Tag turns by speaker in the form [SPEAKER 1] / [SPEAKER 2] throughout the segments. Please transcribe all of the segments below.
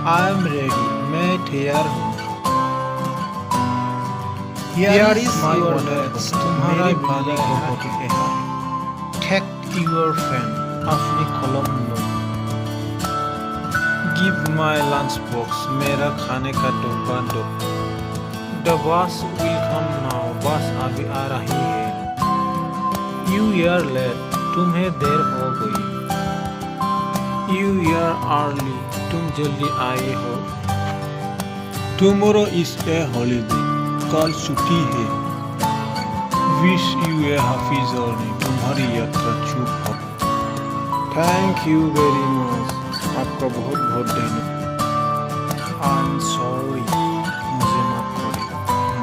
[SPEAKER 1] I am ready. मैं तैयार हूँ.
[SPEAKER 2] Here is
[SPEAKER 1] my
[SPEAKER 2] your
[SPEAKER 1] order.
[SPEAKER 2] bags.
[SPEAKER 1] तुम्हारा
[SPEAKER 2] मेरे
[SPEAKER 1] खाने
[SPEAKER 2] खाने
[SPEAKER 1] का
[SPEAKER 2] का
[SPEAKER 1] है. Take your pen. अपनी कलम लो. Give my lunch box. मेरा खाने का डब्बा दो. The bus will come now. बस अभी आ रही है. You are late. तुम्हें देर हो गई. You are early. तुम जल्दी आए हो. Tomorrow is a holiday. कल छुट्टी है. Wish you a happy journey. तुम्हारी यात्रा शुभ हो. Thank you very much. आपका बहुत बहुत धन्यवाद. I'm sorry. मुझे माफ करें.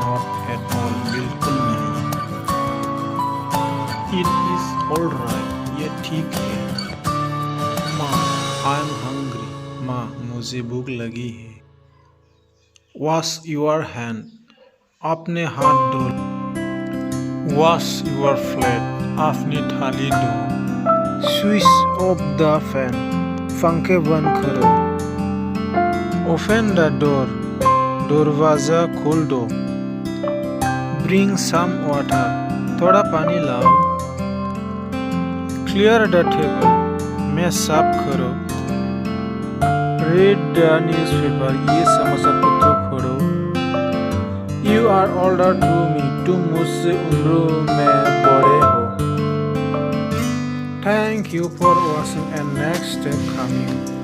[SPEAKER 1] Not at all. बिल्कुल नहीं. It is all right. ये ठीक है. माँ, I'm hungry. माँ, मुझे भूख लगी है. Wash your hand. अपने हाथ धो. Wash your plate. अपनी थाली धो. Switch off the fan. पंखे बंद करो. Open the door. दरवाजा खोल दो. Bring some water. थोड़ा पानी लाओ. Clear the table. मेज साफ करो. Read the newspaper. ये समाचार पत्र पढ़ो. You are older to me. तुम मुझसे उम्र में बड़े हो. Thank you for watching and next time coming.